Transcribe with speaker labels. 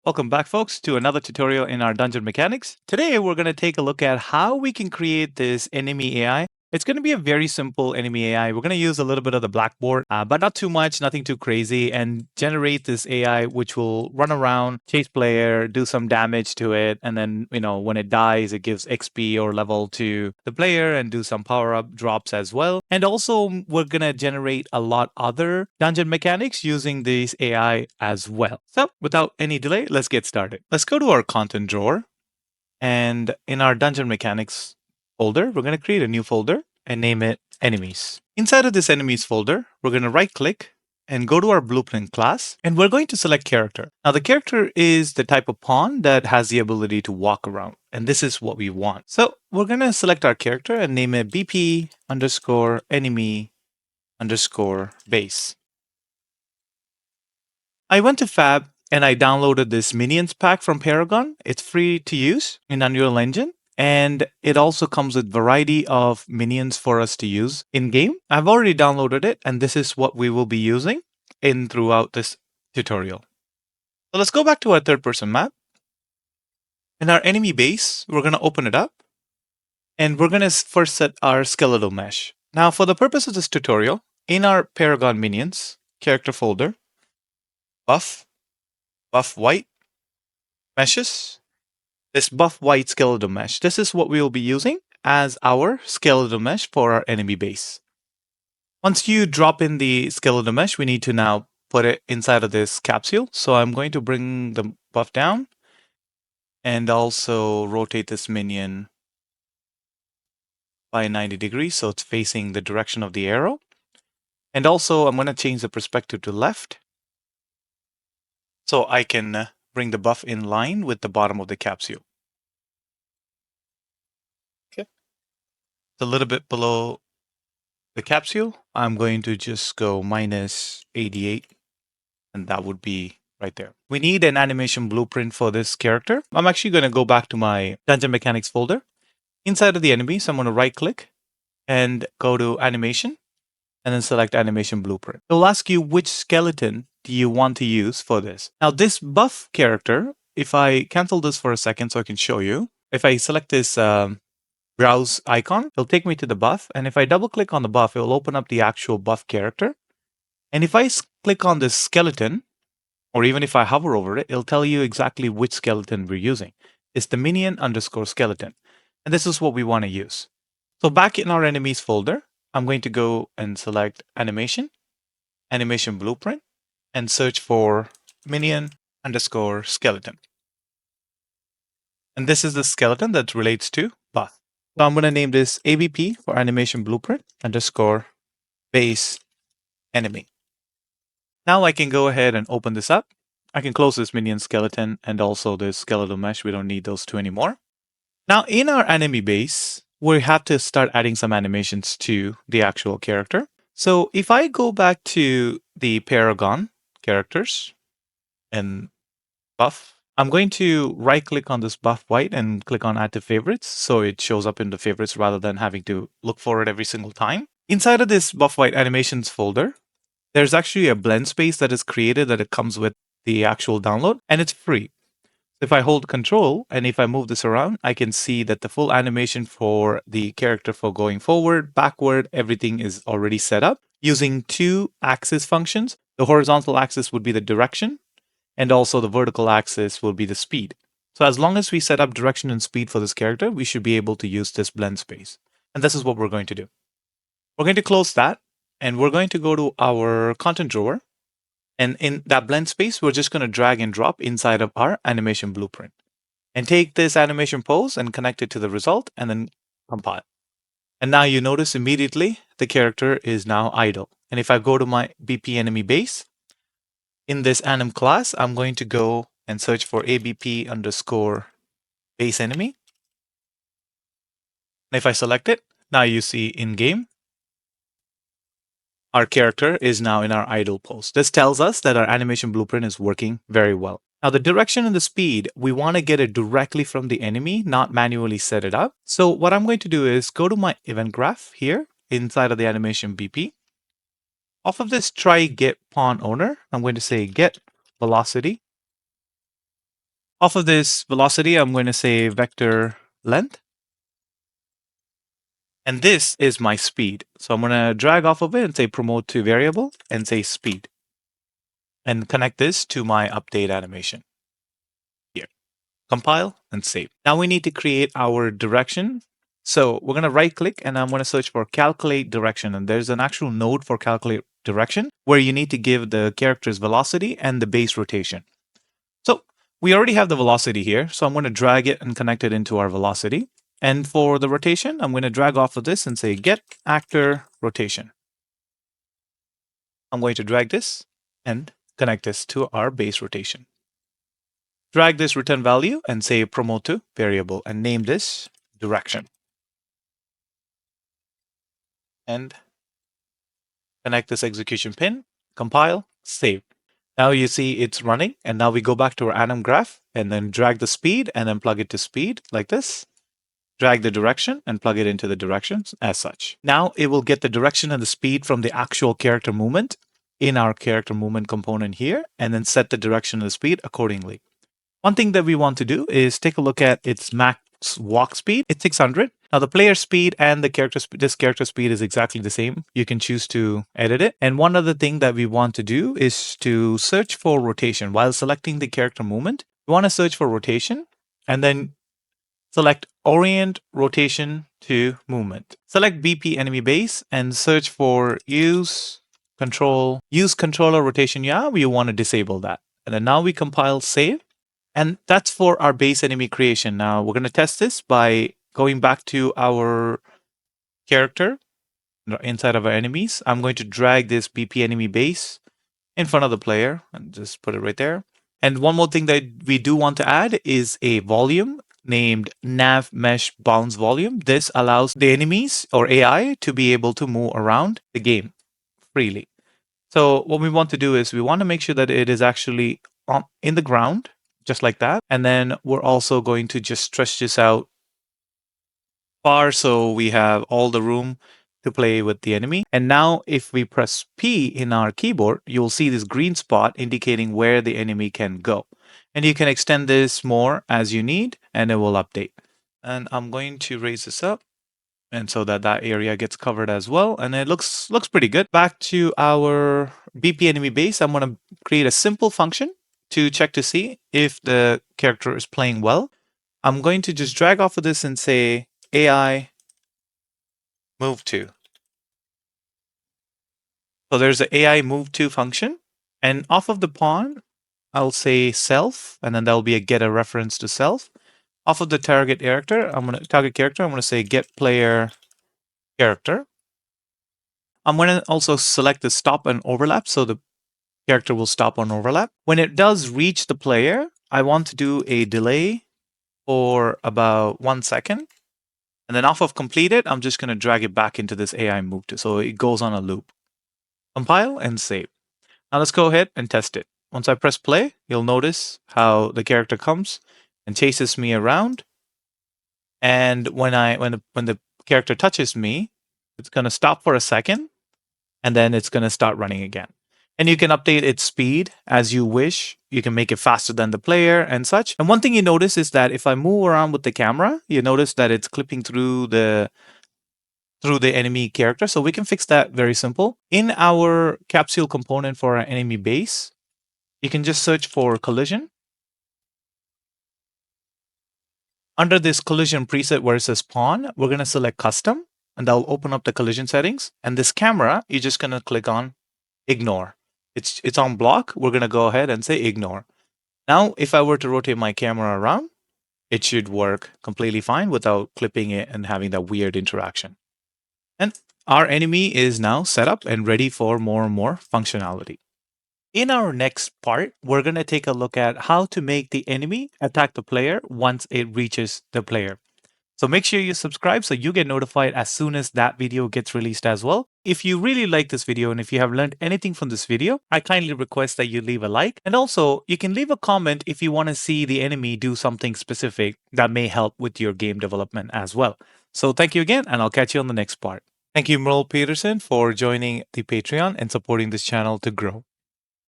Speaker 1: Welcome back, folks, to another tutorial in our dungeon mechanics. Today, we're going to take a look at how we can create this enemy AI. It's going to be a very simple enemy AI. We're going to use a little bit of the blackboard, but not too much, nothing too crazy, and generate this AI which will run around, chase player, do some damage to it, and then, when it dies, it gives XP or level to the player and do some power-up drops as well. And also, we're going to generate a lot other dungeon mechanics using this AI as well. So, without any delay, let's get started. Let's go to our content drawer, and in our dungeon mechanics folder, we're going to create a new folder and name it enemies. Inside of this enemies folder, we're going to right click and go to our blueprint class, and we're going to select character. Now, the character is the type of pawn that has the ability to walk around, and this is what we want. So we're going to select our character and name it BP underscore enemy underscore base. I went to Fab and I downloaded this Minions pack from Paragon. It's free to use in Unreal Engine. And it also comes with variety of minions for us to use in game. I've already downloaded it, and this is what we will be using throughout this tutorial. So let's go back to our third person map. In our enemy base, we're going to open it up, and we're going to first set our skeletal mesh. Now, for the purpose of this tutorial, in our Paragon Minions character folder, buff white meshes, this buff white skeletal mesh. This is what we will be using as our skeletal mesh for our enemy base. Once you drop in the skeletal mesh, we need to now put it inside of this capsule. So I'm going to bring the buff down and also rotate this minion by 90 degrees so it's facing the direction of the arrow. And also I'm going to change the perspective to left so I can bring the buff in line with the bottom of the capsule. Okay. It's a little bit below the capsule. I'm going to just go minus 88, and that would be right there. We need an animation blueprint for this character. I'm actually going to go back to my dungeon mechanics folder. Inside of the enemies, I'm going to right click and go to animation and then select animation blueprint. It will ask you which skeleton do you want to use for this. Now, this buff character, if I cancel this for a second so I can show you, if I select this browse icon, it'll take me to the buff. And if I double click on the buff, it will open up the actual buff character. And if I click on this skeleton, or even if I hover over it, it'll tell you exactly which skeleton we're using. It's the minion underscore skeleton. And this is what we want to use. So back in our enemies folder, I'm going to go and select animation, animation blueprint, and search for minion underscore skeleton. And this is the skeleton that relates to buff. So I'm going to name this ABP for animation blueprint underscore base enemy. Now I can go ahead and open this up. I can close this minion skeleton and also this skeletal mesh. We don't need those two anymore. Now in our enemy base, we have to start adding some animations to the actual character. So if I go back to the Paragon characters and buff, I'm going to right click on this buff white and click on add to favorites so it shows up in the favorites rather than having to look for it every single time. Inside of this buff white animations folder, there's actually a blend space that is created that it comes with the actual download, and it's free. If I hold control and if I move this around, I can see that the full animation for the character for going forward, backward, everything is already set up using two axis functions. The horizontal axis would be the direction, and also the vertical axis will be the speed. So as long as we set up direction and speed for this character, we should be able to use this blend space. And this is what we're going to do. We're going to close that, and we're going to go to our content drawer. And in that blend space, we're just going to drag and drop inside of our animation blueprint. And take this animation pose and connect it to the result and then compile. And now you notice immediately the character is now idle. And if I go to my BP enemy base, in this Anim class, I'm going to go and search for ABP underscore base enemy. And if I select it, now you see in game, our character is now in our idle pose. This tells us that our animation blueprint is working very well. Now the direction and the speed, we want to get it directly from the enemy, not manually set it up. So what I'm going to do is go to my event graph here inside of the animation BP. Off of this try get pawn owner, I'm going to say get velocity Off of this velocity, I'm going to say vector length. And this is my speed. So I'm going to drag off of it and say promote to variable and say speed. And connect this to my update animation. Here. Compile and save. Now we need to create our direction. So we're going to right click and I'm going to search for calculate direction. And there's an actual node for calculate direction where you need to give the character's velocity and the base rotation. So we already have the velocity here. So I'm going to drag it and connect it into our velocity. And for the rotation, I'm going to drag off of this and say get actor rotation. I'm going to drag this and connect this to our base rotation. Drag this return value and say promote to variable and name this direction. And connect this execution pin, compile, save. Now you see it's running, and now we go back to our Anim graph and then drag the speed and then plug it to speed like this. Drag the direction and plug it into the directions as such. Now it will get the direction and the speed from the actual character movement in our character movement component here, and then set the direction and the speed accordingly. One thing that we want to do is take a look at its max walk speed. It's 600. Now the player speed and the this character speed is exactly the same. You can choose to edit it. And one other thing that we want to do is to search for rotation. While selecting the character movement, we want to search for rotation and then select orient rotation to movement. Select BP enemy base and search for use controller rotation. Yeah, we want to disable that. And then now we compile, save. And that's for our base enemy creation. Now we're going to test this by going back to our character inside of our enemies. I'm going to drag this BP enemy base in front of the player and just put it right there. And one more thing that we do want to add is a volume named nav mesh bounce volume. This allows the enemies or AI to be able to move around the game freely. So what we want to do is we want to make sure that it is actually in the ground, just like that. And then we're also going to just stretch this out far so we have all the room to play with the enemy. And now if we press P in our keyboard, you'll see this green spot indicating where the enemy can go. And you can extend this more as you need and it will update. And I'm going to raise this up and so that that area gets covered as well. And it looks pretty good. Back to our BP enemy base, I'm going to create a simple function to check to see if the character is playing well. I'm going to just drag off of this and say AI move to. So there's the AI move to function. And off of the pawn, I'll say self, and then there'll be a get a reference to self. Off of the target character, I'm going to say get player character. I'm going to also select the stop and overlap so the character will stop on overlap. When it does reach the player, I want to do a delay for about 1 second. And then off of completed, I'm just going to drag it back into this AI move to, so it goes on a loop. Compile and save. Now let's go ahead and test it. Once I press play, you'll notice how the character comes and chases me around. And when the character touches me, it's going to stop for a second, and then it's going to start running again. And you can update its speed as you wish. You can make it faster than the player and such. And one thing you notice is that if I move around with the camera, you notice that it's clipping through the enemy character. So we can fix that very simple. In our capsule component for our enemy base, you can just search for collision. Under this collision preset where it says pawn, we're going to select custom and that will open up the collision settings. And this camera, you're just going to click on ignore. It's on block. We're going to go ahead and say ignore. Now, if I were to rotate my camera around, it should work completely fine without clipping it and having that weird interaction. And our enemy is now set up and ready for more and more functionality. In our next part, we're going to take a look at how to make the enemy attack the player once it reaches the player. So make sure you subscribe so you get notified as soon as that video gets released as well. If you really like this video and if you have learned anything from this video, I kindly request that you leave a like. And also, you can leave a comment if you want to see the enemy do something specific that may help with your game development as well. So thank you again, and I'll catch you on the next part. Thank you, Merle Peterson, for joining the Patreon and supporting this channel to grow.